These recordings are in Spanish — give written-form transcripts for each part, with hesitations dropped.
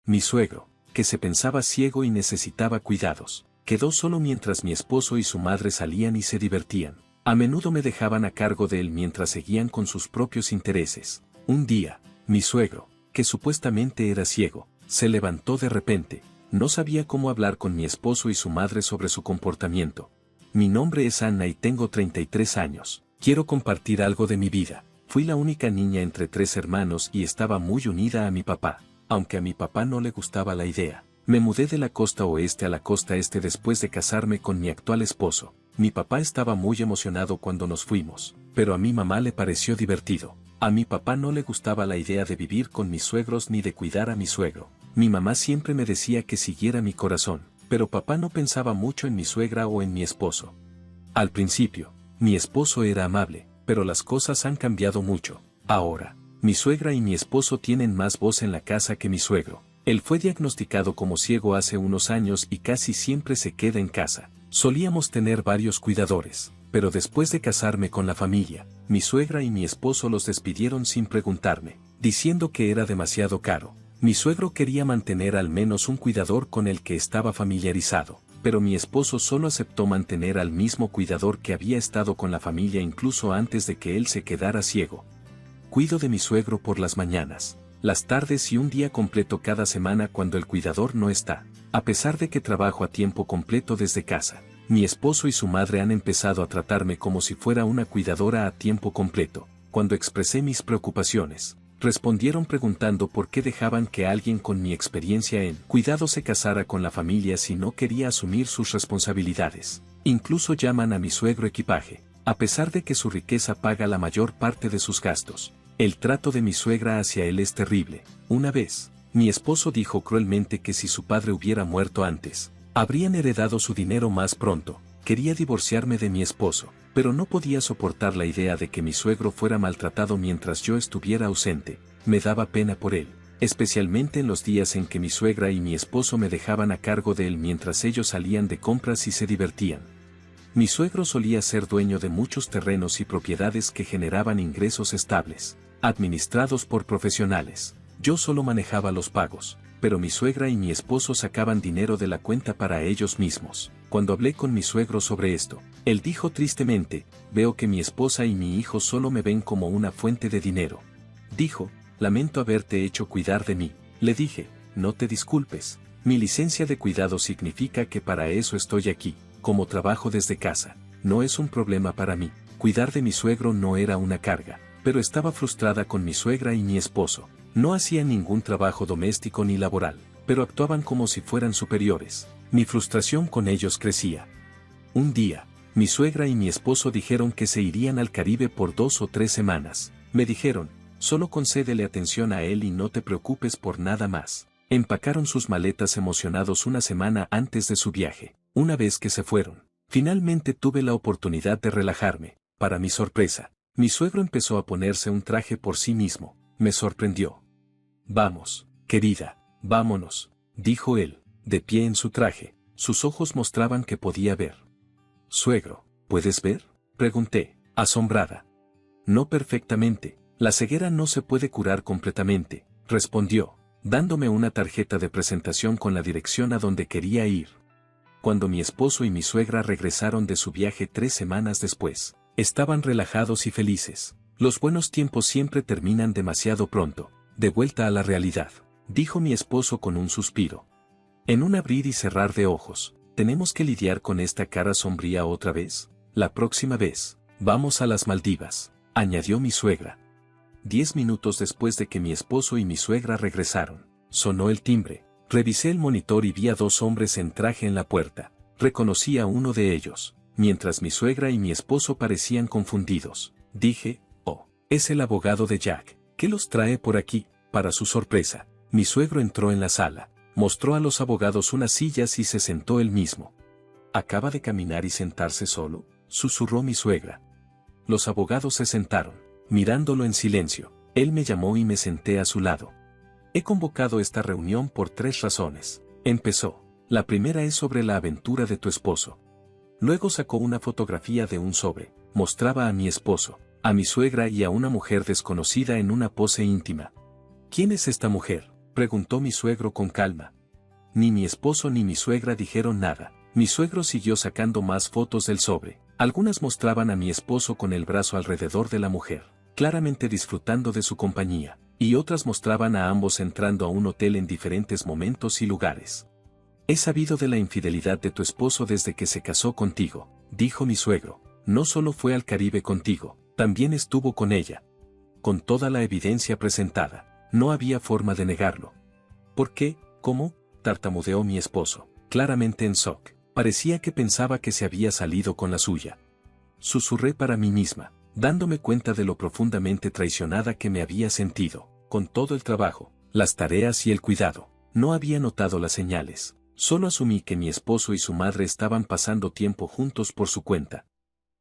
Mi suegro, que se pensaba ciego y necesitaba cuidados, quedó solo mientras mi esposo y su madre salían y se divertían. A menudo me dejaban a cargo de él mientras seguían con sus propios intereses. Un día, mi suegro, que supuestamente era ciego, se levantó de repente. No sabía cómo hablar con mi esposo y su madre sobre su comportamiento. Mi nombre es Anna y tengo 33 años. Quiero compartir algo de mi vida. Fui la única niña entre 3 hermanos y estaba muy unida a mi papá. Aunque a mi papá no le gustaba la idea. Me mudé de la costa oeste a la costa este después de casarme con mi actual esposo. Mi papá estaba muy emocionado cuando nos fuimos, pero a mi mamá le pareció divertido. A mi papá no le gustaba la idea de vivir con mis suegros ni de cuidar a mi suegro. Mi mamá siempre me decía que siguiera mi corazón, pero papá no pensaba mucho en mi suegra o en mi esposo. Al principio, mi esposo era amable, pero las cosas han cambiado mucho. Ahora, mi suegra y mi esposo tienen más voz en la casa que mi suegro. Él fue diagnosticado como ciego hace unos años y casi siempre se queda en casa. Solíamos tener varios cuidadores, pero después de casarme con la familia, mi suegra y mi esposo los despidieron sin preguntarme, diciendo que era demasiado caro. Mi suegro quería mantener al menos un cuidador con el que estaba familiarizado, pero mi esposo solo aceptó mantener al mismo cuidador que había estado con la familia incluso antes de que él se quedara ciego. Cuido de mi suegro por las mañanas, las tardes y un día completo cada semana cuando el cuidador no está. A pesar de que trabajo a tiempo completo desde casa, mi esposo y su madre han empezado a tratarme como si fuera una cuidadora a tiempo completo. Cuando expresé mis preocupaciones, respondieron preguntando por qué dejaban que alguien con mi experiencia en cuidado se casara con la familia si no quería asumir sus responsabilidades. Incluso llaman a mi suegro equipaje, a pesar de que su riqueza paga la mayor parte de sus gastos. El trato de mi suegra hacia él es terrible. Una vez, mi esposo dijo cruelmente que si su padre hubiera muerto antes, habrían heredado su dinero más pronto. Quería divorciarme de mi esposo, pero no podía soportar la idea de que mi suegro fuera maltratado mientras yo estuviera ausente. Me daba pena por él, especialmente en los días en que mi suegra y mi esposo me dejaban a cargo de él mientras ellos salían de compras y se divertían. Mi suegro solía ser dueño de muchos terrenos y propiedades que generaban ingresos estables, administrados por profesionales. Yo solo manejaba los pagos, pero mi suegra y mi esposo sacaban dinero de la cuenta para ellos mismos. Cuando hablé con mi suegro sobre esto, él dijo tristemente, veo que mi esposa y mi hijo solo me ven como una fuente de dinero. Dijo, lamento haberte hecho cuidar de mí. Le dije, no te disculpes, mi licencia de cuidado significa que para eso estoy aquí, como trabajo desde casa, no es un problema para mí. Cuidar de mi suegro no era una carga, pero estaba frustrada con mi suegra y mi esposo. No hacían ningún trabajo doméstico ni laboral, pero actuaban como si fueran superiores. Mi frustración con ellos crecía. Un día, mi suegra y mi esposo dijeron que se irían al Caribe por 2 o 3 semanas. Me dijeron, solo concédele atención a él y no te preocupes por nada más. Empacaron sus maletas emocionados una semana antes de su viaje. Una vez que se fueron, finalmente tuve la oportunidad de relajarme. Para mi sorpresa, mi suegro empezó a ponerse un traje por sí mismo. Me sorprendió. Vamos, querida, vámonos, dijo él, de pie en su traje. Sus ojos mostraban que podía ver. Suegro, ¿puedes ver?, pregunté, asombrada. No perfectamente, la ceguera no se puede curar completamente, respondió, dándome una tarjeta de presentación con la dirección a donde quería ir. Cuando mi esposo y mi suegra regresaron de su viaje 3 semanas después, estaban relajados y felices. Los buenos tiempos siempre terminan demasiado pronto. De vuelta a la realidad, dijo mi esposo con un suspiro. En un abrir y cerrar de ojos, ¿tenemos que lidiar con esta cara sombría otra vez? La próxima vez, vamos a las Maldivas, añadió mi suegra. 10 minutos después de que mi esposo y mi suegra regresaron, sonó el timbre. Revisé el monitor y vi a 2 hombres en traje en la puerta. Reconocí a uno de ellos, mientras mi suegra y mi esposo parecían confundidos. Dije, oh, es el abogado de Jack. ¿Qué los trae por aquí? Para su sorpresa, mi suegro entró en la sala, mostró a los abogados unas sillas y se sentó él mismo. ¿Acaba de caminar y sentarse solo?, susurró mi suegra. Los abogados se sentaron, mirándolo en silencio. Él me llamó y me senté a su lado. He convocado esta reunión por 3 razones. Empezó. La primera es sobre la aventura de tu esposo. Luego sacó una fotografía de un sobre. Mostraba a mi esposo, a mi suegra y a una mujer desconocida en una pose íntima. ¿Quién es esta mujer?, preguntó mi suegro con calma. Ni mi esposo ni mi suegra dijeron nada. Mi suegro siguió sacando más fotos del sobre. Algunas mostraban a mi esposo con el brazo alrededor de la mujer, claramente disfrutando de su compañía, y otras mostraban a ambos entrando a un hotel en diferentes momentos y lugares. He sabido de la infidelidad de tu esposo desde que se casó contigo, dijo mi suegro. No solo fue al Caribe contigo, también estuvo con ella. Con toda la evidencia presentada, no había forma de negarlo. ¿Por qué? ¿Cómo? Tartamudeó mi esposo, claramente en shock. Parecía que pensaba que se había salido con la suya. Susurré para mí misma, dándome cuenta de lo profundamente traicionada que me había sentido. Con todo el trabajo, las tareas y el cuidado, no había notado las señales. Solo asumí que mi esposo y su madre estaban pasando tiempo juntos por su cuenta.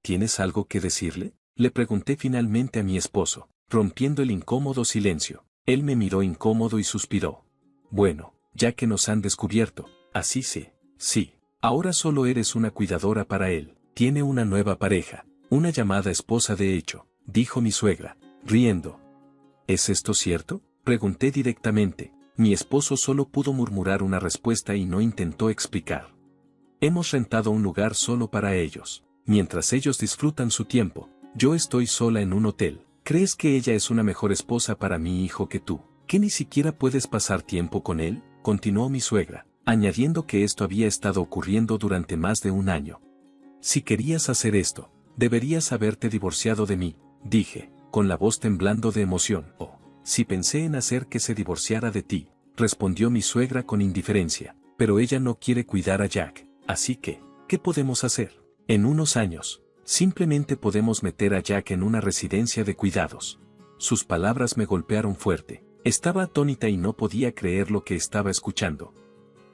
¿Tienes algo que decirle? Le pregunté finalmente a mi esposo, rompiendo el incómodo silencio. Él me miró incómodo y suspiró. Bueno, ya que nos han descubierto, así sé, sí. Ahora solo eres una cuidadora para él. Tiene una nueva pareja, una llamada esposa de hecho, dijo mi suegra, riendo. ¿Es esto cierto? Pregunté directamente. Mi esposo solo pudo murmurar una respuesta y no intentó explicar. Hemos rentado un lugar solo para ellos. Mientras ellos disfrutan su tiempo, yo estoy sola en un hotel. ¿Crees que ella es una mejor esposa para mi hijo que tú? ¿Que ni siquiera puedes pasar tiempo con él? Continuó mi suegra, añadiendo que esto había estado ocurriendo durante más de un año. Si querías hacer esto, deberías haberte divorciado de mí, dije, con la voz temblando de emoción. Oh, si pensé en hacer que se divorciara de ti, respondió mi suegra con indiferencia, pero ella no quiere cuidar a Jack, así que, ¿qué podemos hacer? En unos años, simplemente podemos meter a Jack en una residencia de cuidados. Sus palabras me golpearon fuerte. Estaba atónita y no podía creer lo que estaba escuchando.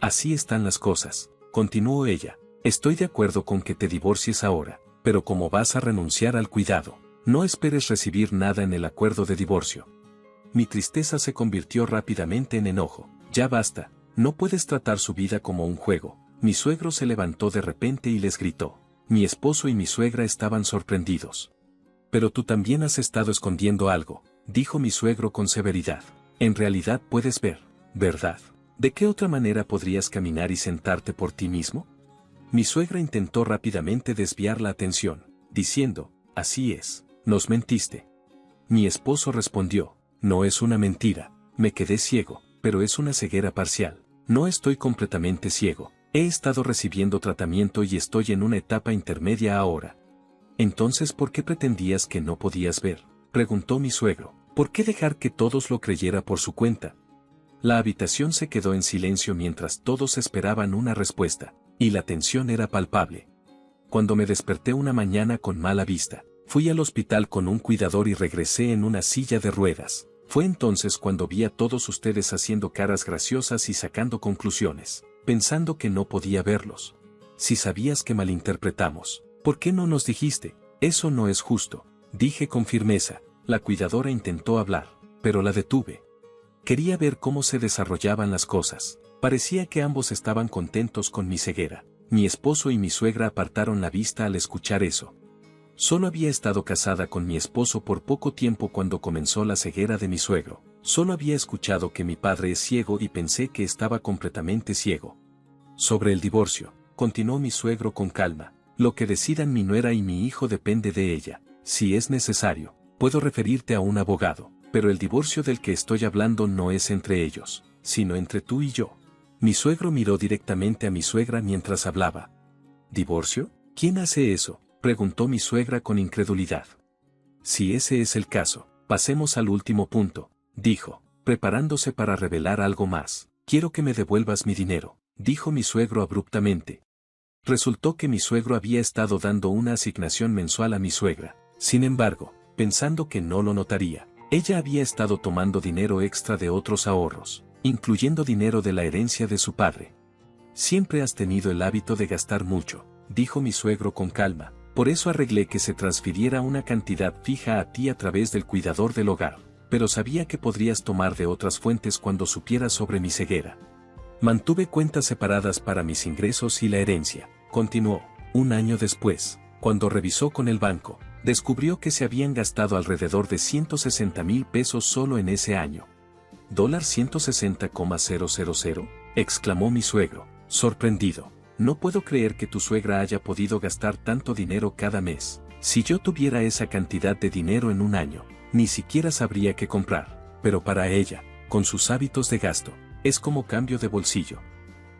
Así están las cosas, continuó ella. Estoy de acuerdo con que te divorcies ahora, pero como vas a renunciar al cuidado, no esperes recibir nada en el acuerdo de divorcio. Mi tristeza se convirtió rápidamente en enojo. Ya basta, no puedes tratar su vida como un juego. Mi suegro se levantó de repente y les gritó. Mi esposo y mi suegra estaban sorprendidos. Pero tú también has estado escondiendo algo, dijo mi suegro con severidad. En realidad puedes ver, ¿verdad? ¿De qué otra manera podrías caminar y sentarte por ti mismo? Mi suegra intentó rápidamente desviar la atención, diciendo, así es, nos mentiste. Mi esposo respondió, no es una mentira, me quedé ciego, pero es una ceguera parcial. No estoy completamente ciego, he estado recibiendo tratamiento y estoy en una etapa intermedia ahora. Entonces, ¿por qué pretendías que no podías ver? Preguntó mi suegro. ¿Por qué dejar que todos lo creyera por su cuenta? La habitación se quedó en silencio mientras todos esperaban una respuesta, y la tensión era palpable. Cuando me desperté una mañana con mala vista, fui al hospital con un cuidador y regresé en una silla de ruedas. Fue entonces cuando vi a todos ustedes haciendo caras graciosas y sacando conclusiones, pensando que no podía verlos. Si sabías que malinterpretamos, ¿por qué no nos dijiste? Eso no es justo, dije con firmeza. La cuidadora intentó hablar, pero la detuve. Quería ver cómo se desarrollaban las cosas. Parecía que ambos estaban contentos con mi ceguera. Mi esposo y mi suegra apartaron la vista al escuchar eso. Solo había estado casada con mi esposo por poco tiempo cuando comenzó la ceguera de mi suegro. Solo había escuchado que mi padre es ciego y pensé que estaba completamente ciego. Sobre el divorcio, continuó mi suegro con calma. Lo que decidan mi nuera y mi hijo depende de ella. Si es necesario, puedo referirte a un abogado, pero el divorcio del que estoy hablando no es entre ellos, sino entre tú y yo. Mi suegro miró directamente a mi suegra mientras hablaba. ¿Divorcio? ¿Quién hace eso?, preguntó mi suegra con incredulidad. Si ese es el caso, pasemos al último punto, dijo, preparándose para revelar algo más. Quiero que me devuelvas mi dinero, dijo mi suegro abruptamente. Resultó que mi suegro había estado dando una asignación mensual a mi suegra. Sin embargo, pensando que no lo notaría, ella había estado tomando dinero extra de otros ahorros, incluyendo dinero de la herencia de su padre. Siempre has tenido el hábito de gastar mucho, dijo mi suegro con calma, por eso arreglé que se transfiriera una cantidad fija a ti a través del cuidador del hogar, pero sabía que podrías tomar de otras fuentes cuando supieras sobre mi ceguera. Mantuve cuentas separadas para mis ingresos y la herencia, continuó. Un año después, cuando revisó con el banco, descubrió que se habían gastado alrededor de 160,000 pesos solo en ese año. $160,000, exclamó mi suegro, sorprendido. No puedo creer que tu suegra haya podido gastar tanto dinero cada mes. Si yo tuviera esa cantidad de dinero en un año, ni siquiera sabría qué comprar. Pero para ella, con sus hábitos de gasto, es como cambio de bolsillo.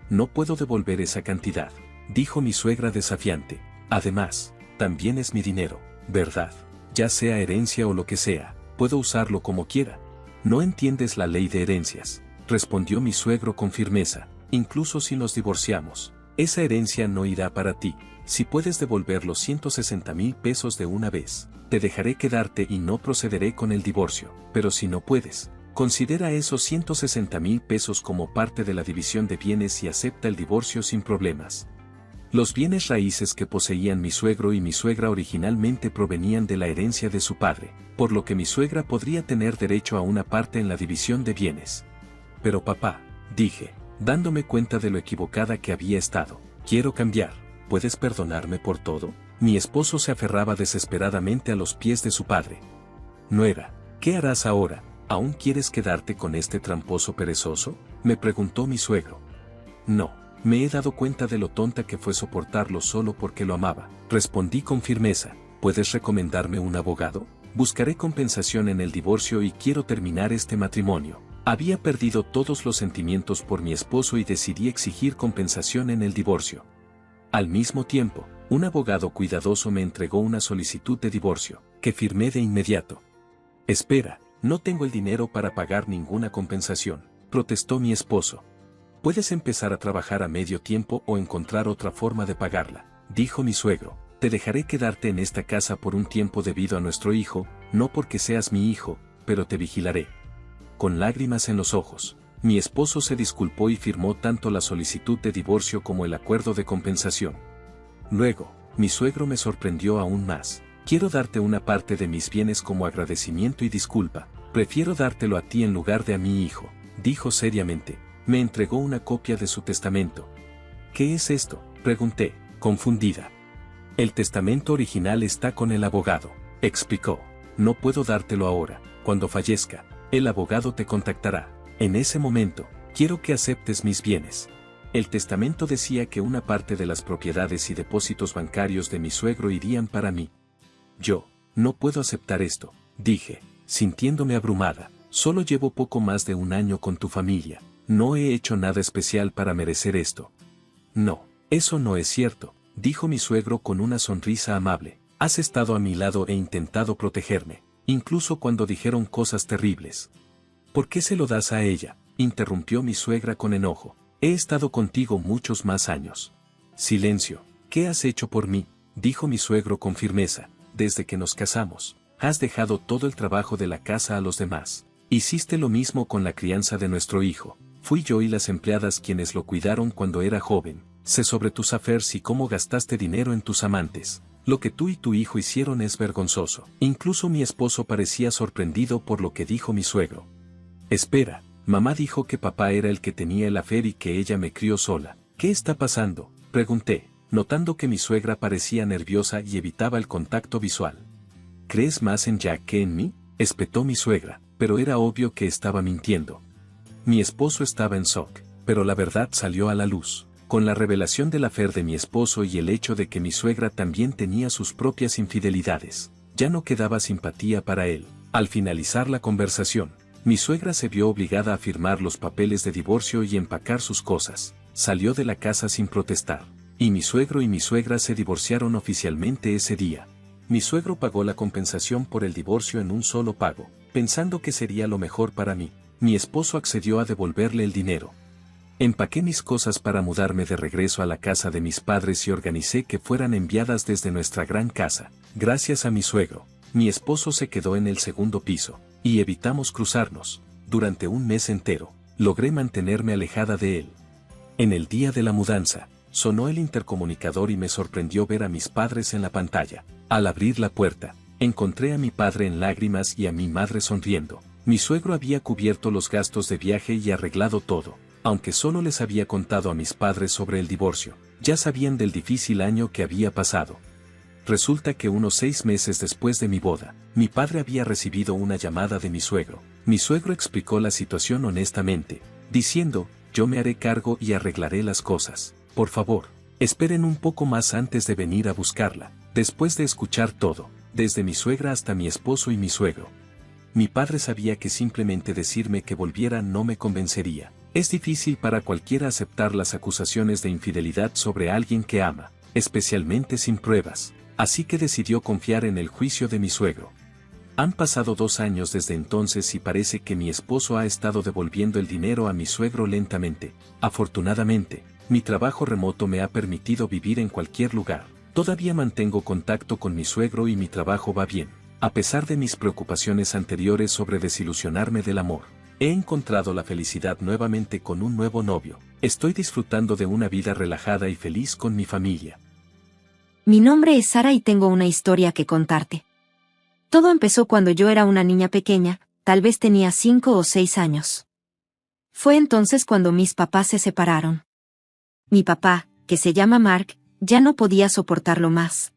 No puedo devolver esa cantidad, dijo mi suegra desafiante. Además, también es mi dinero, ¿verdad? Ya sea herencia o lo que sea, puedo usarlo como quiera. No entiendes la ley de herencias, respondió mi suegro con firmeza. Incluso si nos divorciamos, esa herencia no irá para ti. Si puedes devolver los 160,000 pesos de una vez, te dejaré quedarte y no procederé con el divorcio. Pero si no puedes, considera esos 160,000 pesos como parte de la división de bienes y acepta el divorcio sin problemas. Los bienes raíces que poseían mi suegro y mi suegra originalmente provenían de la herencia de su padre, por lo que mi suegra podría tener derecho a una parte en la división de bienes. Pero papá, dije, dándome cuenta de lo equivocada que había estado, quiero cambiar. ¿Puedes perdonarme por todo? Mi esposo se aferraba desesperadamente a los pies de su padre. Nuera, ¿qué harás ahora? ¿Aún quieres quedarte con este tramposo perezoso?, me preguntó mi suegro. No, me he dado cuenta de lo tonta que fue soportarlo solo porque lo amaba, respondí con firmeza. ¿Puedes recomendarme un abogado? Buscaré compensación en el divorcio y quiero terminar este matrimonio. Había perdido todos los sentimientos por mi esposo y decidí exigir compensación en el divorcio. Al mismo tiempo, un abogado cuidadoso me entregó una solicitud de divorcio, que firmé de inmediato. Espera, no tengo el dinero para pagar ninguna compensación, protestó mi esposo. Puedes empezar a trabajar a medio tiempo o encontrar otra forma de pagarla, dijo mi suegro. Te dejaré quedarte en esta casa por un tiempo debido a nuestro hijo, no porque seas mi hijo, pero te vigilaré. Con lágrimas en los ojos, mi esposo se disculpó y firmó tanto la solicitud de divorcio como el acuerdo de compensación. Luego, mi suegro me sorprendió aún más. Quiero darte una parte de mis bienes como agradecimiento y disculpa. Prefiero dártelo a ti en lugar de a mi hijo, dijo seriamente. Me entregó una copia de su testamento. ¿Qué es esto?, pregunté, confundida. El testamento original está con el abogado, explicó. No puedo dártelo ahora. Cuando fallezca, el abogado te contactará. En ese momento, quiero que aceptes mis bienes. El testamento decía que una parte de las propiedades y depósitos bancarios de mi suegro irían para mí. Yo, no puedo aceptar esto, dije, sintiéndome abrumada. Solo llevo poco más de un año con tu familia. No he hecho nada especial para merecer esto. No, eso no es cierto, dijo mi suegro con una sonrisa amable. Has estado a mi lado e intentado protegerme, incluso cuando dijeron cosas terribles. ¿Por qué se lo das a ella?, interrumpió mi suegra con enojo. He estado contigo muchos más años. Silencio. ¿Qué has hecho por mí?, dijo mi suegro con firmeza. Desde que nos casamos, has dejado todo el trabajo de la casa a los demás. Hiciste lo mismo con la crianza de nuestro hijo. Fui yo y las empleadas quienes lo cuidaron cuando era joven. Sé sobre tus affairs y cómo gastaste dinero en tus amantes. Lo que tú y tu hijo hicieron es vergonzoso. Incluso mi esposo parecía sorprendido por lo que dijo mi suegro. Espera, mamá dijo que papá era el que tenía el affair y que ella me crió sola. ¿Qué está pasando?, pregunté, notando que mi suegra parecía nerviosa y evitaba el contacto visual. ¿Crees más en Jack que en mí?, espetó mi suegra, pero era obvio que estaba mintiendo. Mi esposo estaba en shock, pero la verdad salió a la luz. Con la revelación del affair de mi esposo y el hecho de que mi suegra también tenía sus propias infidelidades, ya no quedaba simpatía para él. Al finalizar la conversación, mi suegra se vio obligada a firmar los papeles de divorcio y empacar sus cosas. Salió de la casa sin protestar, y mi suegro y mi suegra se divorciaron oficialmente ese día. Mi suegro pagó la compensación por el divorcio en un solo pago, pensando que sería lo mejor para mí. Mi esposo accedió a devolverle el dinero. Empaqué mis cosas para mudarme de regreso a la casa de mis padres y organicé que fueran enviadas desde nuestra gran casa. Gracias a mi suegro, mi esposo se quedó en el segundo piso, y evitamos cruzarnos. Durante un mes entero, logré mantenerme alejada de él. En el día de la mudanza, sonó el intercomunicador y me sorprendió ver a mis padres en la pantalla. Al abrir la puerta, encontré a mi padre en lágrimas y a mi madre sonriendo. Mi suegro había cubierto los gastos de viaje y arreglado todo. Aunque solo les había contado a mis padres sobre el divorcio, ya sabían del difícil año que había pasado. Resulta que unos 6 meses después de mi boda, mi padre había recibido una llamada de mi suegro. Mi suegro explicó la situación honestamente, diciendo, yo me haré cargo y arreglaré las cosas. Por favor, esperen un poco más antes de venir a buscarla. Después de escuchar todo, desde mi suegra hasta mi esposo y mi suegro, mi padre sabía que simplemente decirme que volviera no me convencería. Es difícil para cualquiera aceptar las acusaciones de infidelidad sobre alguien que ama, especialmente sin pruebas. Así que decidió confiar en el juicio de mi suegro. Han pasado 2 años desde entonces y parece que mi esposo ha estado devolviendo el dinero a mi suegro lentamente. Afortunadamente, mi trabajo remoto me ha permitido vivir en cualquier lugar. Todavía mantengo contacto con mi suegro y mi trabajo va bien. A pesar de mis preocupaciones anteriores sobre desilusionarme del amor, he encontrado la felicidad nuevamente con un nuevo novio. Estoy disfrutando de una vida relajada y feliz con mi familia. Mi nombre es Sara y tengo una historia que contarte. Todo empezó cuando yo era una niña pequeña, tal vez tenía 5 o 6 años. Fue entonces cuando mis papás se separaron. Mi papá, que se llama Mark, ya no podía soportarlo más.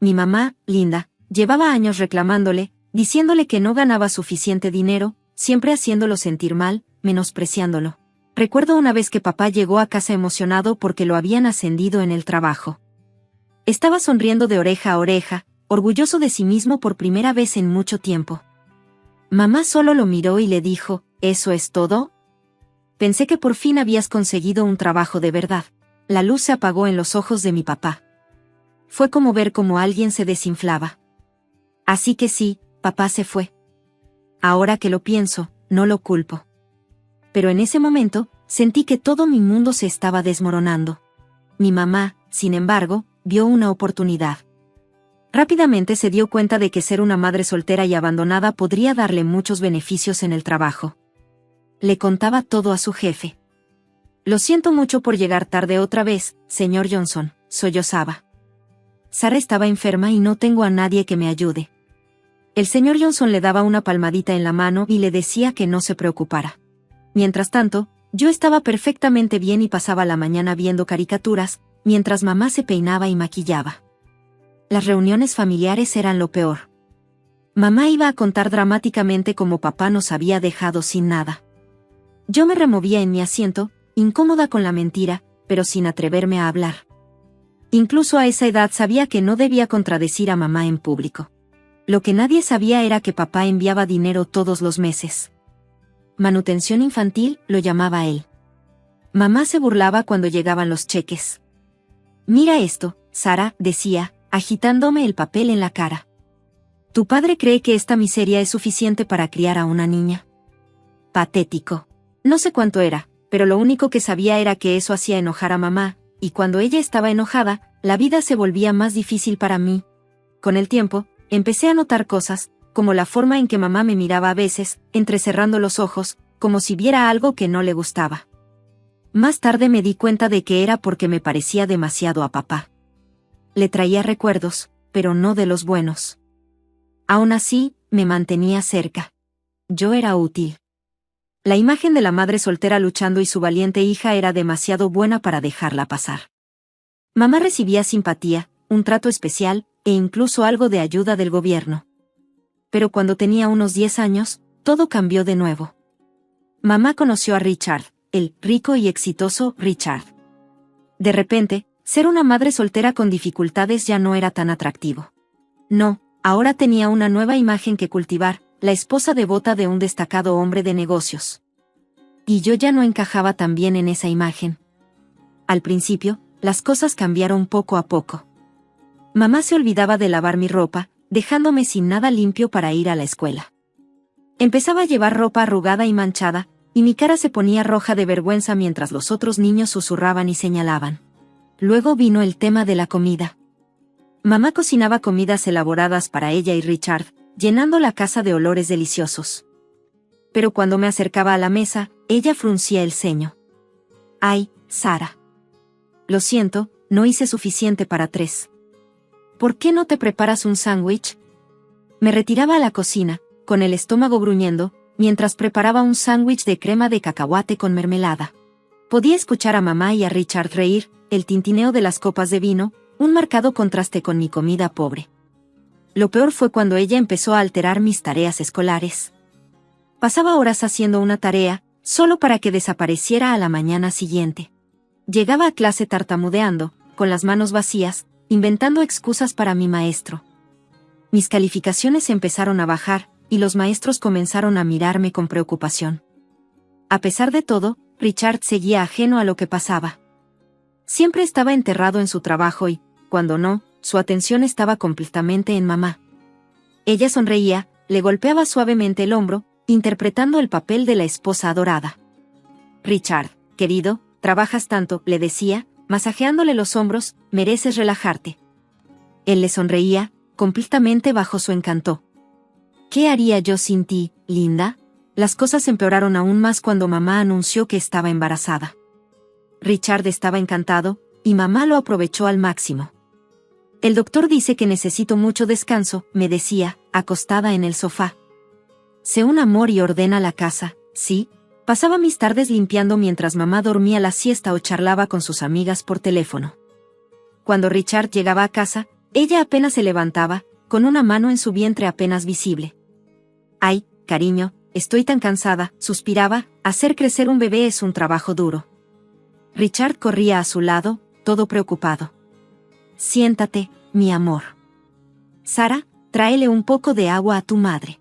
Mi mamá, Linda, llevaba años reclamándole, diciéndole que no ganaba suficiente dinero, siempre haciéndolo sentir mal, menospreciándolo. Recuerdo una vez que papá llegó a casa emocionado porque lo habían ascendido en el trabajo. Estaba sonriendo de oreja a oreja, orgulloso de sí mismo por primera vez en mucho tiempo. Mamá solo lo miró y le dijo, ¿eso es todo? Pensé que por fin habías conseguido un trabajo de verdad. La luz se apagó en los ojos de mi papá. Fue como ver cómo alguien se desinflaba. Así que sí, papá se fue. Ahora que lo pienso, no lo culpo. Pero en ese momento, sentí que todo mi mundo se estaba desmoronando. Mi mamá, sin embargo, vio una oportunidad. Rápidamente se dio cuenta de que ser una madre soltera y abandonada podría darle muchos beneficios en el trabajo. Le contaba todo a su jefe. Lo siento mucho por llegar tarde otra vez, señor Johnson, sollozaba. Sara estaba enferma y no tengo a nadie que me ayude. El señor Johnson le daba una palmadita en la mano y le decía que no se preocupara. Mientras tanto, yo estaba perfectamente bien y pasaba la mañana viendo caricaturas, mientras mamá se peinaba y maquillaba. Las reuniones familiares eran lo peor. Mamá iba a contar dramáticamente cómo papá nos había dejado sin nada. Yo me removía en mi asiento, incómoda con la mentira, pero sin atreverme a hablar. Incluso a esa edad sabía que no debía contradecir a mamá en público. Lo que nadie sabía era que papá enviaba dinero todos los meses. Manutención infantil, lo llamaba él. Mamá se burlaba cuando llegaban los cheques. Mira esto, Sara, decía, agitándome el papel en la cara. ¿Tu padre cree que esta miseria es suficiente para criar a una niña? Patético. No sé cuánto era, pero lo único que sabía era que eso hacía enojar a mamá, y cuando ella estaba enojada, la vida se volvía más difícil para mí. Con el tiempo, empecé a notar cosas, como la forma en que mamá me miraba a veces, entrecerrando los ojos, como si viera algo que no le gustaba. Más tarde me di cuenta de que era porque me parecía demasiado a papá. Le traía recuerdos, pero no de los buenos. Aún así, me mantenía cerca. Yo era útil. La imagen de la madre soltera luchando y su valiente hija era demasiado buena para dejarla pasar. Mamá recibía simpatía, un trato especial, e incluso algo de ayuda del gobierno. Pero cuando tenía unos 10 años, todo cambió de nuevo. Mamá conoció a Richard, el rico y exitoso Richard. De repente, ser una madre soltera con dificultades ya no era tan atractivo. No, ahora tenía una nueva imagen que cultivar, la esposa devota de un destacado hombre de negocios. Y yo ya no encajaba tan bien en esa imagen. Al principio, las cosas cambiaron poco a poco. Mamá se olvidaba de lavar mi ropa, dejándome sin nada limpio para ir a la escuela. Empezaba a llevar ropa arrugada y manchada, y mi cara se ponía roja de vergüenza mientras los otros niños susurraban y señalaban. Luego vino el tema de la comida. Mamá cocinaba comidas elaboradas para ella y Richard, llenando la casa de olores deliciosos. Pero cuando me acercaba a la mesa, ella fruncía el ceño. «Ay, Sara. Lo siento, no hice suficiente para 3. ¿Por qué no te preparas un sándwich?» Me retiraba a la cocina, con el estómago gruñendo, mientras preparaba un sándwich de crema de cacahuate con mermelada. Podía escuchar a mamá y a Richard reír, el tintineo de las copas de vino, un marcado contraste con mi comida pobre. Lo peor fue cuando ella empezó a alterar mis tareas escolares. Pasaba horas haciendo una tarea, solo para que desapareciera a la mañana siguiente. Llegaba a clase tartamudeando, con las manos vacías, inventando excusas para mi maestro. Mis calificaciones empezaron a bajar, y los maestros comenzaron a mirarme con preocupación. A pesar de todo, Richard seguía ajeno a lo que pasaba. Siempre estaba enterrado en su trabajo y, cuando no, su atención estaba completamente en mamá. Ella sonreía, le golpeaba suavemente el hombro, interpretando el papel de la esposa adorada. Richard, querido, trabajas tanto, le decía, masajeándole los hombros, mereces relajarte. Él le sonreía, completamente bajo su encanto. ¿Qué haría yo sin ti, linda? Las cosas empeoraron aún más cuando mamá anunció que estaba embarazada. Richard estaba encantado, y mamá lo aprovechó al máximo. El doctor dice que necesito mucho descanso, me decía, acostada en el sofá. Sé un amor y ordena la casa, ¿sí? Pasaba mis tardes limpiando mientras mamá dormía la siesta o charlaba con sus amigas por teléfono. Cuando Richard llegaba a casa, ella apenas se levantaba, con una mano en su vientre apenas visible. Ay, cariño, estoy tan cansada, suspiraba, hacer crecer un bebé es un trabajo duro. Richard corría a su lado, todo preocupado. Siéntate, mi amor. Sara, tráele un poco de agua a tu madre.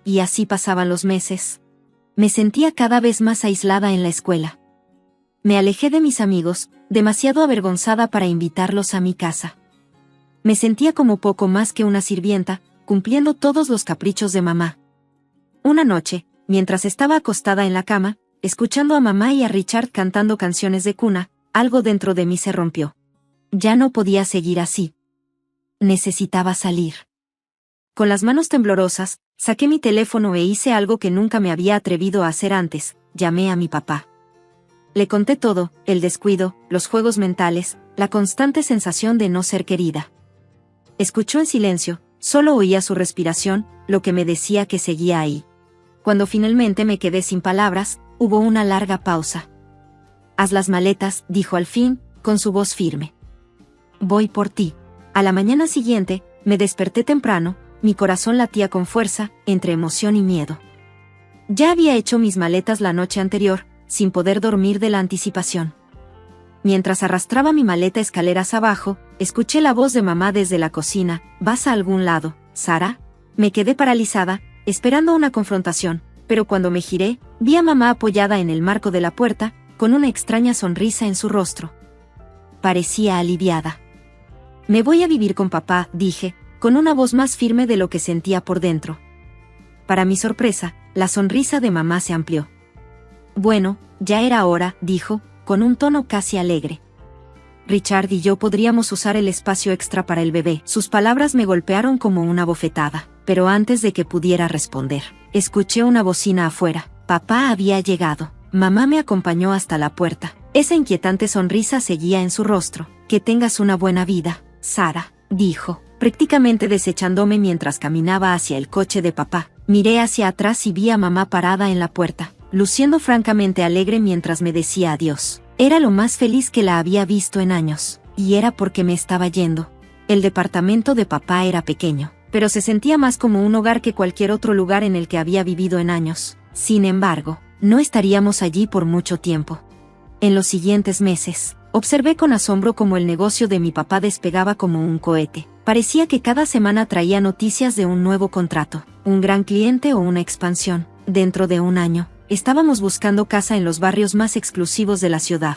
Y así pasaban los meses. Me sentía cada vez más aislada en la escuela. Me alejé de mis amigos, demasiado avergonzada para invitarlos a mi casa. Me sentía como poco más que una sirvienta, cumpliendo todos los caprichos de mamá. Una noche, mientras estaba acostada en la cama, escuchando a mamá y a Richard cantando canciones de cuna, algo dentro de mí se rompió. Ya no podía seguir así. Necesitaba salir. Con las manos temblorosas, saqué mi teléfono e hice algo que nunca me había atrevido a hacer antes, llamé a mi papá. Le conté todo, el descuido, los juegos mentales, la constante sensación de no ser querida. Escuchó en silencio, solo oía su respiración, lo que me decía que seguía ahí. Cuando finalmente me quedé sin palabras, hubo una larga pausa. Haz las maletas, dijo al fin, con su voz firme. Voy por ti. A la mañana siguiente, me desperté temprano, mi corazón latía con fuerza, entre emoción y miedo. Ya había hecho mis maletas la noche anterior, sin poder dormir de la anticipación. Mientras arrastraba mi maleta escaleras abajo, escuché la voz de mamá desde la cocina. ¿Vas a algún lado, Sara? Me quedé paralizada, esperando una confrontación, pero cuando me giré, vi a mamá apoyada en el marco de la puerta, con una extraña sonrisa en su rostro. Parecía aliviada. Me voy a vivir con papá, dije, con una voz más firme de lo que sentía por dentro. Para mi sorpresa, la sonrisa de mamá se amplió. Bueno, ya era hora, dijo, con un tono casi alegre. Richard y yo podríamos usar el espacio extra para el bebé. Sus palabras me golpearon como una bofetada, pero antes de que pudiera responder, escuché una bocina afuera. Papá había llegado. Mamá me acompañó hasta la puerta. Esa inquietante sonrisa seguía en su rostro. Que tengas una buena vida, Sara, dijo, prácticamente desechándome mientras caminaba hacia el coche de papá. Miré hacia atrás y vi a mamá parada en la puerta, luciendo francamente alegre mientras me decía adiós. Era lo más feliz que la había visto en años, y era porque me estaba yendo. El departamento de papá era pequeño, pero se sentía más como un hogar que cualquier otro lugar en el que había vivido en años. Sin embargo, no estaríamos allí por mucho tiempo. En los siguientes meses, observé con asombro cómo el negocio de mi papá despegaba como un cohete. Parecía que cada semana traía noticias de un nuevo contrato, un gran cliente o una expansión. Dentro de un año, estábamos buscando casa en los barrios más exclusivos de la ciudad.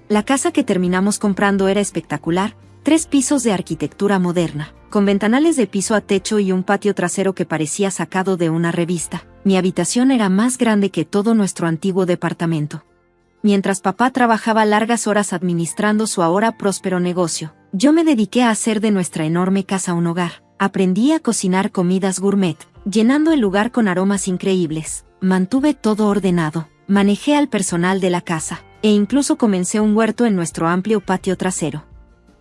La casa que terminamos comprando era espectacular, 3 pisos de arquitectura moderna, con ventanales de piso a techo y un patio trasero que parecía sacado de una revista. Mi habitación era más grande que todo nuestro antiguo departamento. Mientras papá trabajaba largas horas administrando su ahora próspero negocio, yo me dediqué a hacer de nuestra enorme casa un hogar. Aprendí a cocinar comidas gourmet, llenando el lugar con aromas increíbles. Mantuve todo ordenado, manejé al personal de la casa, e incluso comencé un huerto en nuestro amplio patio trasero.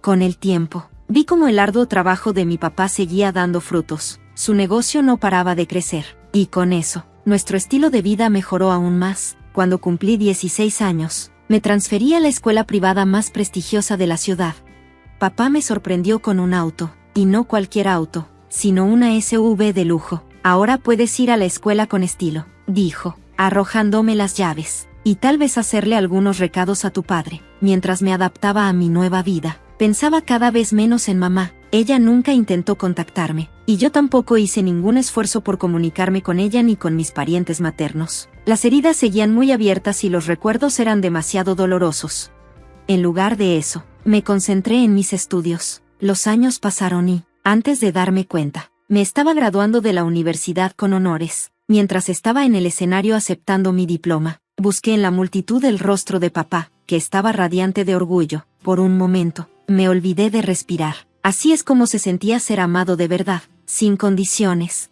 Con el tiempo, vi cómo el arduo trabajo de mi papá seguía dando frutos. Su negocio no paraba de crecer, y con eso, nuestro estilo de vida mejoró aún más. Cuando cumplí 16 años, me transferí a la escuela privada más prestigiosa de la ciudad. Papá me sorprendió con un auto, y no cualquier auto, sino una SUV de lujo. Ahora puedes ir a la escuela con estilo, dijo, arrojándome las llaves, y tal vez hacerle algunos recados a tu padre. Mientras me adaptaba a mi nueva vida, pensaba cada vez menos en mamá. Ella nunca intentó contactarme, y yo tampoco hice ningún esfuerzo por comunicarme con ella ni con mis parientes maternos. Las heridas seguían muy abiertas y los recuerdos eran demasiado dolorosos. En lugar de eso, me concentré en mis estudios. Los años pasaron y, antes de darme cuenta, me estaba graduando de la universidad con honores. Mientras estaba en el escenario aceptando mi diploma, busqué en la multitud el rostro de papá, que estaba radiante de orgullo. Por un momento, me olvidé de respirar. Así es como se sentía ser amado de verdad, sin condiciones.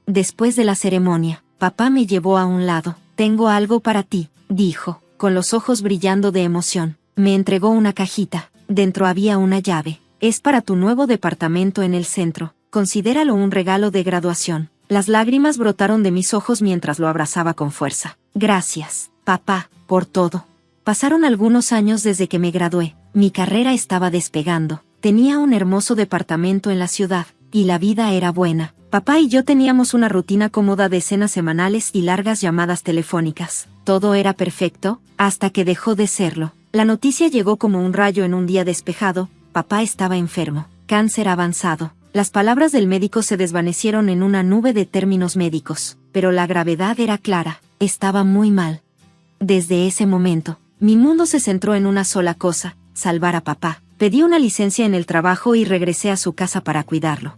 Después de la ceremonia, papá me llevó a un lado. Tengo algo para ti, dijo, con los ojos brillando de emoción. Me entregó una cajita. Dentro había una llave. Es para tu nuevo departamento en el centro. Considéralo un regalo de graduación. Las lágrimas brotaron de mis ojos mientras lo abrazaba con fuerza. Gracias, papá, por todo. Pasaron algunos años desde que me gradué. Mi carrera estaba despegando. Tenía un hermoso departamento en la ciudad, y la vida era buena. Papá y yo teníamos una rutina cómoda de cenas semanales y largas llamadas telefónicas. Todo era perfecto, hasta que dejó de serlo. La noticia llegó como un rayo en un día despejado. Papá estaba enfermo, cáncer avanzado. Las palabras del médico se desvanecieron en una nube de términos médicos, pero la gravedad era clara, estaba muy mal. Desde ese momento, mi mundo se centró en una sola cosa, salvar a papá. Pedí una licencia en el trabajo y regresé a su casa para cuidarlo.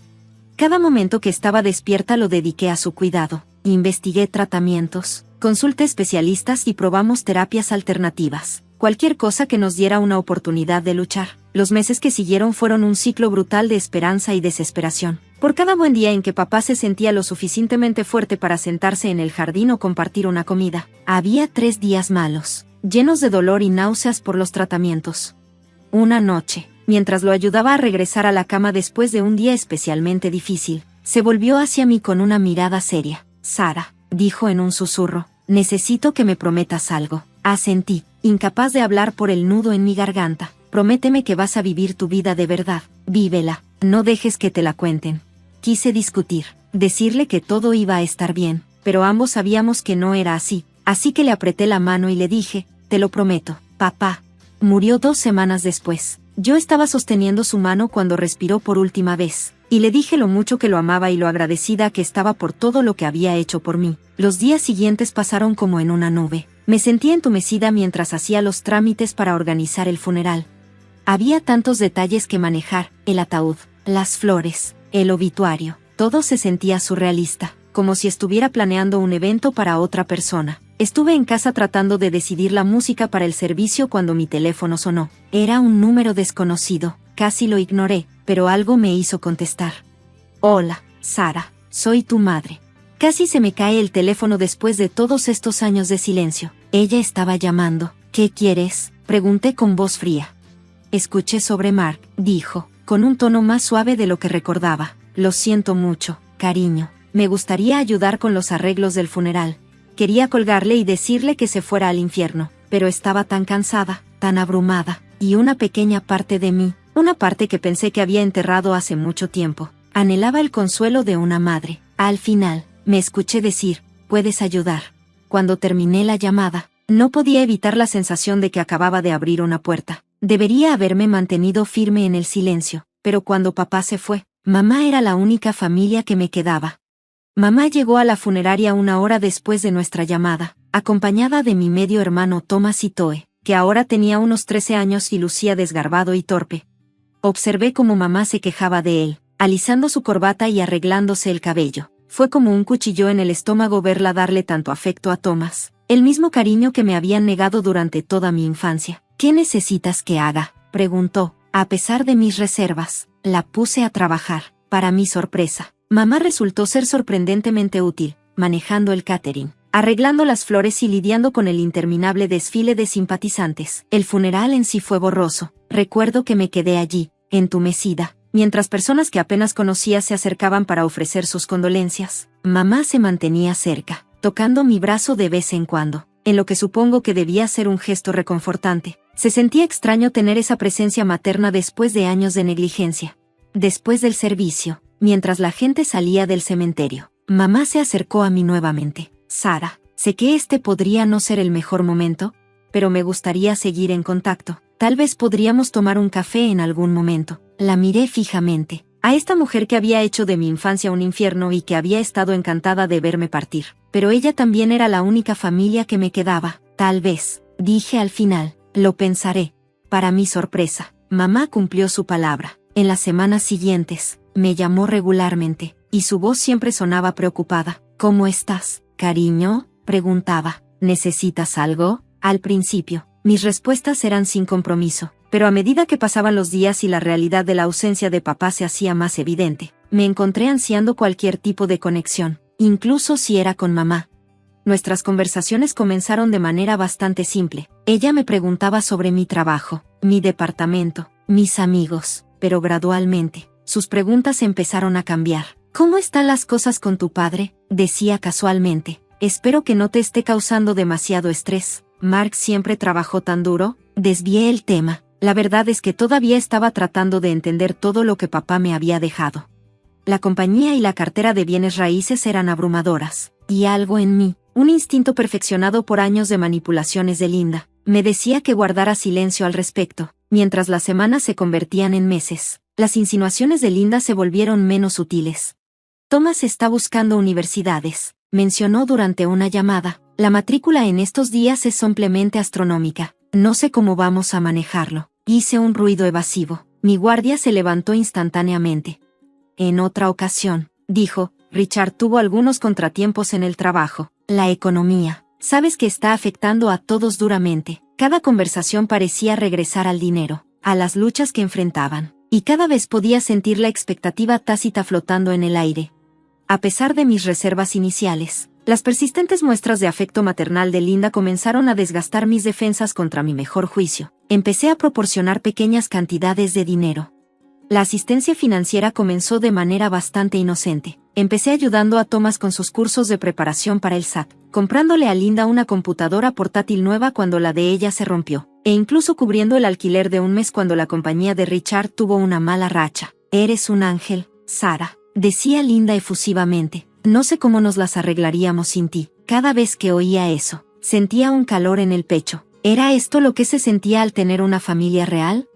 Cada momento que estaba despierta lo dediqué a su cuidado. Investigué tratamientos, consulté especialistas y probamos terapias alternativas. Cualquier cosa que nos diera una oportunidad de luchar. Los meses que siguieron fueron un ciclo brutal de esperanza y desesperación. Por cada buen día en que papá se sentía lo suficientemente fuerte para sentarse en el jardín o compartir una comida, había 3 días malos, llenos de dolor y náuseas por los tratamientos. Una noche, mientras lo ayudaba a regresar a la cama después de un día especialmente difícil, se volvió hacia mí con una mirada seria. Sara, dijo en un susurro, necesito que me prometas algo. Asentí, incapaz de hablar por el nudo en mi garganta. Prométeme que vas a vivir tu vida de verdad. Vívela, no dejes que te la cuenten. Quise discutir, decirle que todo iba a estar bien, pero ambos sabíamos que no era así, así que le apreté la mano y le dije, te lo prometo, papá. Murió 2 semanas después. Yo estaba sosteniendo su mano cuando respiró por última vez, y le dije lo mucho que lo amaba y lo agradecida que estaba por todo lo que había hecho por mí. Los días siguientes pasaron como en una nube. Me sentía entumecida mientras hacía los trámites para organizar el funeral. Había tantos detalles que manejar, el ataúd, las flores, el obituario. Todo se sentía surrealista, como si estuviera planeando un evento para otra persona. Estuve en casa tratando de decidir la música para el servicio cuando mi teléfono sonó. Era un número desconocido. Casi lo ignoré, pero algo me hizo contestar. Hola, Sara, soy tu madre. Casi se me cae el teléfono después de todos estos años de silencio. Ella estaba llamando. ¿Qué quieres?, pregunté con voz fría. Escuché sobre Mark, dijo, con un tono más suave de lo que recordaba. Lo siento mucho, cariño. Me gustaría ayudar con los arreglos del funeral. Quería colgarle y decirle que se fuera al infierno, pero estaba tan cansada, tan abrumada, y una pequeña parte de mí, una parte que pensé que había enterrado hace mucho tiempo, anhelaba el consuelo de una madre. Al final, me escuché decir, puedes ayudar. Cuando terminé la llamada, no podía evitar la sensación de que acababa de abrir una puerta. Debería haberme mantenido firme en el silencio, pero cuando papá se fue, mamá era la única familia que me quedaba. Mamá llegó a la funeraria 1 hora después de nuestra llamada, acompañada de mi medio hermano Thomas y Toe, que ahora tenía unos 13 años y lucía desgarbado y torpe. Observé cómo mamá se quejaba de él, alisando su corbata y arreglándose el cabello. Fue como un cuchillo en el estómago verla darle tanto afecto a Thomas, el mismo cariño que me habían negado durante toda mi infancia. ¿Qué necesitas que haga?, preguntó. A pesar de mis reservas, la puse a trabajar. Para mi sorpresa, mamá resultó ser sorprendentemente útil, manejando el catering, arreglando las flores y lidiando con el interminable desfile de simpatizantes. El funeral en sí fue borroso. Recuerdo que me quedé allí, entumecida, mientras personas que apenas conocía se acercaban para ofrecer sus condolencias. Mamá se mantenía cerca, tocando mi brazo de vez en cuando, en lo que supongo que debía ser un gesto reconfortante. Se sentía extraño tener esa presencia materna después de años de negligencia. Después del servicio, mientras la gente salía del cementerio, mamá se acercó a mí nuevamente. Sara, sé que este podría no ser el mejor momento, pero me gustaría seguir en contacto. Tal vez podríamos tomar un café en algún momento. La miré fijamente. A esta mujer que había hecho de mi infancia un infierno y que había estado encantada de verme partir. Pero ella también era la única familia que me quedaba. Tal vez, dije al final, lo pensaré. Para mi sorpresa, mamá cumplió su palabra. En las semanas siguientes, me llamó regularmente, y su voz siempre sonaba preocupada. ¿Cómo estás, cariño?, preguntaba. ¿Necesitas algo? Al principio, mis respuestas eran sin compromiso, pero a medida que pasaban los días y la realidad de la ausencia de papá se hacía más evidente, me encontré ansiando cualquier tipo de conexión, incluso si era con mamá. Nuestras conversaciones comenzaron de manera bastante simple. Ella me preguntaba sobre mi trabajo, mi departamento, mis amigos, pero gradualmente, sus preguntas empezaron a cambiar. ¿Cómo están las cosas con tu padre?, decía casualmente. Espero que no te esté causando demasiado estrés. Mark siempre trabajó tan duro. Desvié el tema. La verdad es que todavía estaba tratando de entender todo lo que papá me había dejado. La compañía y la cartera de bienes raíces eran abrumadoras, y algo en mí, un instinto perfeccionado por años de manipulaciones de Linda, me decía que guardara silencio al respecto. Mientras las semanas se convertían en meses, las insinuaciones de Linda se volvieron menos sutiles. Thomas está buscando universidades, mencionó durante una llamada. La matrícula en estos días es simplemente astronómica. No sé cómo vamos a manejarlo. Hice un ruido evasivo. Mi guardia se levantó instantáneamente. En otra ocasión, dijo, Richard tuvo algunos contratiempos en el trabajo. La economía, sabes que está afectando a todos duramente. Cada conversación parecía regresar al dinero, a las luchas que enfrentaban, y cada vez podía sentir la expectativa tácita flotando en el aire. A pesar de mis reservas iniciales, las persistentes muestras de afecto maternal de Linda comenzaron a desgastar mis defensas contra mi mejor juicio. Empecé a proporcionar pequeñas cantidades de dinero. La asistencia financiera comenzó de manera bastante inocente. Empecé ayudando a Thomas con sus cursos de preparación para el SAT, comprándole a Linda una computadora portátil nueva cuando la de ella se rompió, e incluso cubriendo el alquiler de un mes cuando la compañía de Richard tuvo una mala racha. Eres un ángel, Sara, decía Linda efusivamente. No sé cómo nos las arreglaríamos sin ti. Cada vez que oía eso, sentía un calor en el pecho. ¿Era esto lo que se sentía al tener una familia real?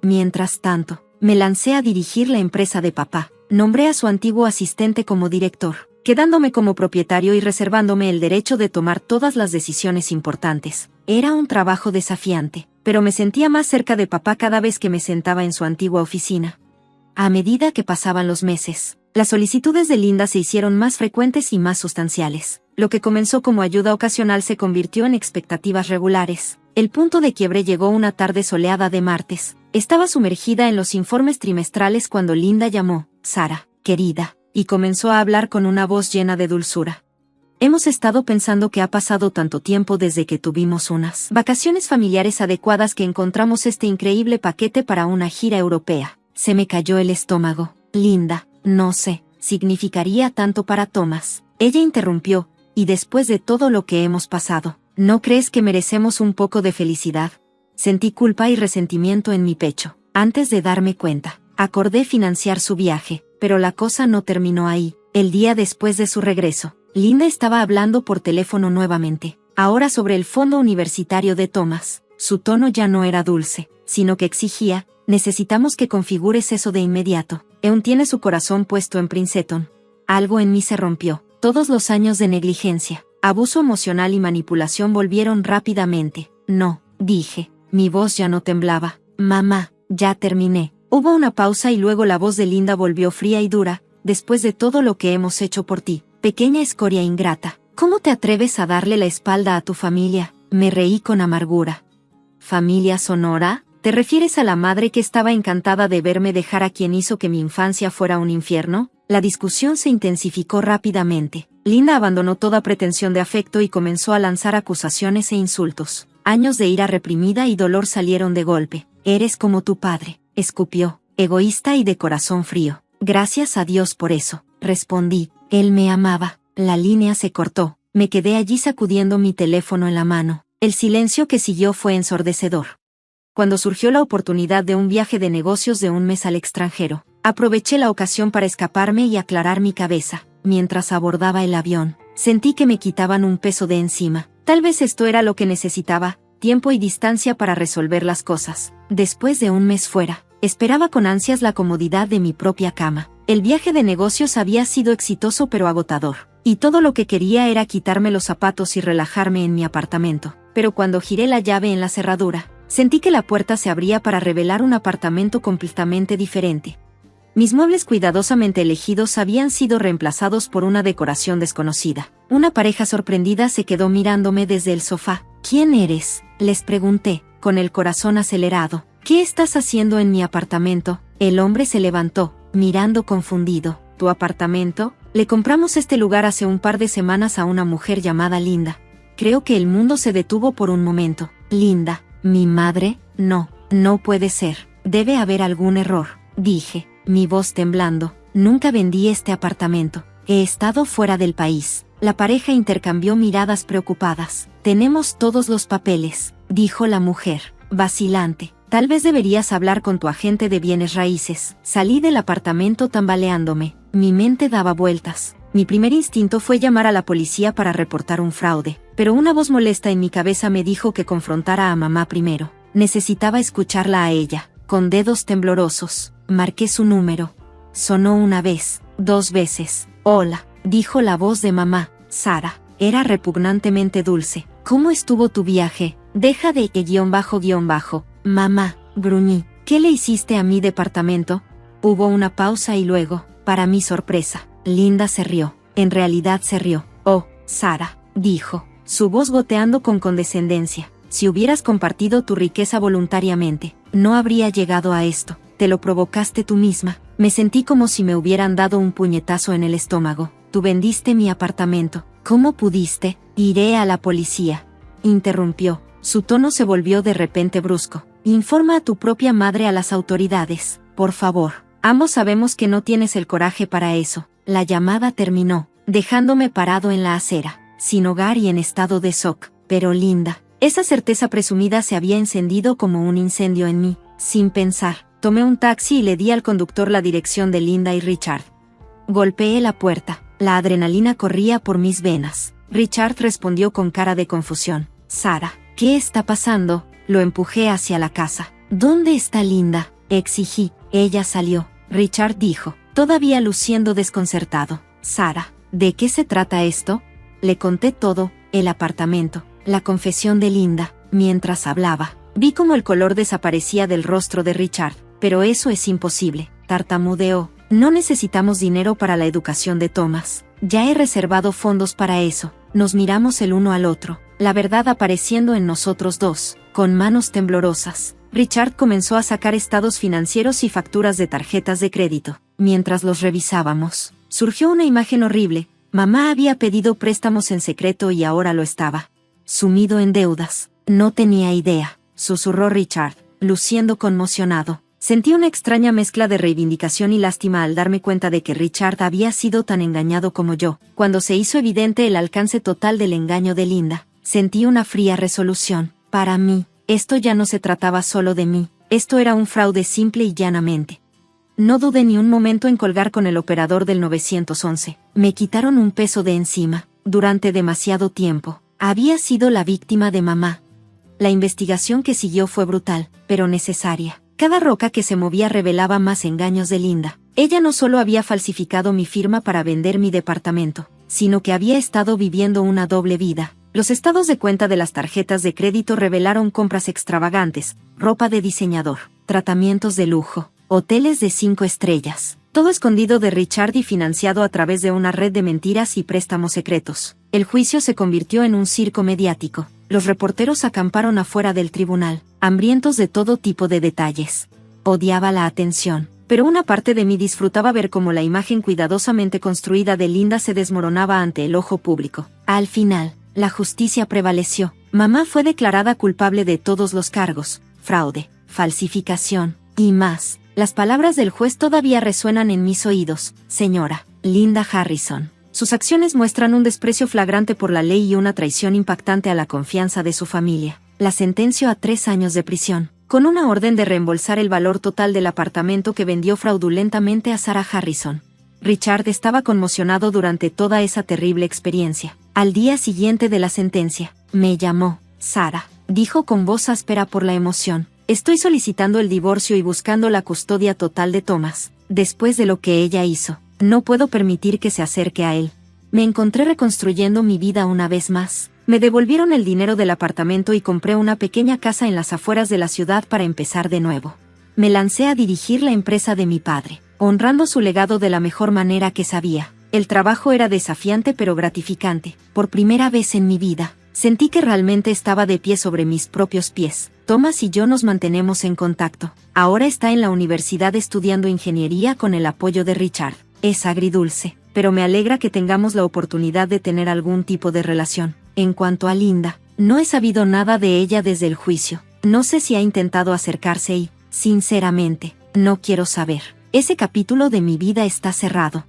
Mientras tanto, me lancé a dirigir la empresa de papá. Nombré a su antiguo asistente como director, quedándome como propietario y reservándome el derecho de tomar todas las decisiones importantes. Era un trabajo desafiante, pero me sentía más cerca de papá cada vez que me sentaba en su antigua oficina. A medida que pasaban los meses, las solicitudes de Linda se hicieron más frecuentes y más sustanciales. Lo que comenzó como ayuda ocasional se convirtió en expectativas regulares. El punto de quiebre llegó una tarde soleada de martes. Estaba sumergida en los informes trimestrales cuando Linda llamó, Sara, querida, y comenzó a hablar con una voz llena de dulzura. Hemos estado pensando que ha pasado tanto tiempo desde que tuvimos unas vacaciones familiares adecuadas que encontramos este increíble paquete para una gira europea. Se me cayó el estómago. Linda, no sé, significaría tanto para Thomas. Ella interrumpió, y después de todo lo que hemos pasado, ¿no crees que merecemos un poco de felicidad? Sentí culpa y resentimiento en mi pecho. Antes de darme cuenta, acordé financiar su viaje, pero la cosa no terminó ahí. El día después de su regreso, Linda estaba hablando por teléfono nuevamente, ahora sobre el fondo universitario de Thomas. Su tono ya no era dulce, sino que exigía, necesitamos que configures eso de inmediato. Eun tiene su corazón puesto en Princeton. Algo en mí se rompió. Todos los años de negligencia, abuso emocional y manipulación volvieron rápidamente. No, dije. Mi voz ya no temblaba. Mamá, ya terminé. Hubo una pausa y luego la voz de Linda volvió fría y dura. Después de todo lo que hemos hecho por ti, pequeña escoria ingrata, ¿cómo te atreves a darle la espalda a tu familia? Me reí con amargura. ¿Familia Sonora? ¿Te refieres a la madre que estaba encantada de verme dejar a quien hizo que mi infancia fuera un infierno? La discusión se intensificó rápidamente. Linda abandonó toda pretensión de afecto y comenzó a lanzar acusaciones e insultos. Años de ira reprimida y dolor salieron de golpe. Eres como tu padre, escupió, egoísta y de corazón frío. Gracias a Dios por eso, respondí. Él me amaba. La línea se cortó. Me quedé allí sacudiendo mi teléfono en la mano. El silencio que siguió fue ensordecedor. cuando surgió la oportunidad de un viaje de negocios de un mes al extranjero. Aproveché la ocasión para escaparme y aclarar mi cabeza. Mientras abordaba el avión, sentí que me quitaban un peso de encima. Tal vez esto era lo que necesitaba, tiempo y distancia para resolver las cosas. Después de un mes fuera, esperaba con ansias la comodidad de mi propia cama. El viaje de negocios había sido exitoso pero agotador, y todo lo que quería era quitarme los zapatos y relajarme en mi apartamento. Pero cuando giré la llave en la cerradura, sentí que la puerta se abría para revelar un apartamento completamente diferente. Mis muebles cuidadosamente elegidos habían sido reemplazados por una decoración desconocida. Una pareja sorprendida se quedó mirándome desde el sofá. ¿Quién eres?, les pregunté, con el corazón acelerado. ¿Qué estás haciendo en mi apartamento? El hombre se levantó, mirando confundido. ¿Tu apartamento? Le compramos este lugar hace un par de semanas a una mujer llamada Linda. Creo que el mundo se detuvo por un momento. ¿Linda? ¿Mi madre? No, no puede ser. Debe haber algún error, dije, mi voz temblando. Nunca vendí este apartamento. He estado fuera del país. La pareja intercambió miradas preocupadas. Tenemos todos los papeles, dijo la mujer, vacilante. Tal vez deberías hablar con tu agente de bienes raíces. Salí del apartamento tambaleándome. Mi mente daba vueltas. Mi primer instinto fue llamar a la policía para reportar un fraude, pero una voz molesta en mi cabeza me dijo que confrontara a mamá primero. Necesitaba escucharla a ella. Con dedos temblorosos, marqué su número. Sonó una vez, 2 veces. Hola, dijo la voz de mamá, Sara. Era repugnantemente dulce. ¿Cómo estuvo tu viaje? Deja de __. Mamá, gruñí. ¿Qué le hiciste a mi departamento? Hubo una pausa y luego, para mi sorpresa, Linda se rió. En realidad se rió. Oh, Sara, dijo, su voz goteando con condescendencia. Si hubieras compartido tu riqueza voluntariamente, no habría llegado a esto. Te lo provocaste tú misma. Me sentí como si me hubieran dado un puñetazo en el estómago. Tú vendiste mi apartamento. ¿Cómo pudiste? Iré a la policía. Interrumpió. Su tono se volvió de repente brusco. Informa a tu propia madre a las autoridades, por favor. Ambos sabemos que no tienes el coraje para eso. La llamada terminó, dejándome parado en la acera, sin hogar y en estado de shock. Pero Linda, esa certeza presumida se había encendido como un incendio en mí. Sin pensar, tomé un taxi y le di al conductor la dirección de Linda y Richard. Golpeé la puerta. La adrenalina corría por mis venas. Richard respondió con cara de confusión. Sara, ¿qué está pasando? Lo empujé hacia la casa. ¿Dónde está Linda?, exigí. Ella salió. Richard dijo, todavía luciendo desconcertado. Sara, ¿de qué se trata esto? Le conté todo, el apartamento, la confesión de Linda. Mientras hablaba, vi cómo el color desaparecía del rostro de Richard. Pero eso es imposible, tartamudeó. No necesitamos dinero para la educación de Thomas. Ya he reservado fondos para eso. Nos miramos el uno al otro, la verdad apareciendo en nosotros dos. Con manos temblorosas, Richard comenzó a sacar estados financieros y facturas de tarjetas de crédito. Mientras los revisábamos, surgió una imagen horrible. Mamá había pedido préstamos en secreto y ahora lo estaba sumido en deudas. No tenía idea, susurró Richard, luciendo conmocionado. Sentí una extraña mezcla de reivindicación y lástima al darme cuenta de que Richard había sido tan engañado como yo. Cuando se hizo evidente el alcance total del engaño de Linda, sentí una fría resolución. Para mí, esto ya no se trataba solo de mí, esto era un fraude simple y llanamente. No dudé ni un momento en colgar con el operador del 911. Me quitaron un peso de encima. Durante demasiado tiempo, había sido la víctima de mamá. La investigación que siguió fue brutal, pero necesaria. Cada roca que se movía revelaba más engaños de Linda. Ella no solo había falsificado mi firma para vender mi departamento, sino que había estado viviendo una doble vida. Los estados de cuenta de las tarjetas de crédito revelaron compras extravagantes, ropa de diseñador, tratamientos de lujo, hoteles de 5 estrellas. Todo escondido de Richard y financiado a través de una red de mentiras y préstamos secretos. El juicio se convirtió en un circo mediático. Los reporteros acamparon afuera del tribunal, hambrientos de todo tipo de detalles. Odiaba la atención, pero una parte de mí disfrutaba ver cómo la imagen cuidadosamente construida de Linda se desmoronaba ante el ojo público. Al final, la justicia prevaleció. Mamá fue declarada culpable de todos los cargos, fraude, falsificación, y más. Las palabras del juez todavía resuenan en mis oídos. Señora Linda Harrison. Sus acciones muestran un desprecio flagrante por la ley y una traición impactante a la confianza de su familia. La sentenció a 3 años de prisión. con una orden de reembolsar el valor total del apartamento que vendió fraudulentamente a Sarah Harrison. Richard estaba conmocionado durante toda esa terrible experiencia. Al día siguiente de la sentencia, me llamó. Sarah, dijo con voz áspera por la emoción. Estoy solicitando el divorcio y buscando la custodia total de Thomas. Después de lo que ella hizo, no puedo permitir que se acerque a él. Me encontré reconstruyendo mi vida una vez más. Me devolvieron el dinero del apartamento y compré una pequeña casa en las afueras de la ciudad para empezar de nuevo. Me lancé a dirigir la empresa de mi padre, honrando su legado de la mejor manera que sabía. El trabajo era desafiante pero gratificante. Por primera vez en mi vida, sentí que realmente estaba de pie sobre mis propios pies. Thomas y yo nos mantenemos en contacto. Ahora está en la universidad estudiando ingeniería con el apoyo de Richard. Es agridulce, pero me alegra que tengamos la oportunidad de tener algún tipo de relación. En cuanto a Linda, no he sabido nada de ella desde el juicio. No sé si ha intentado acercarse y, sinceramente, no quiero saber. Ese capítulo de mi vida está cerrado.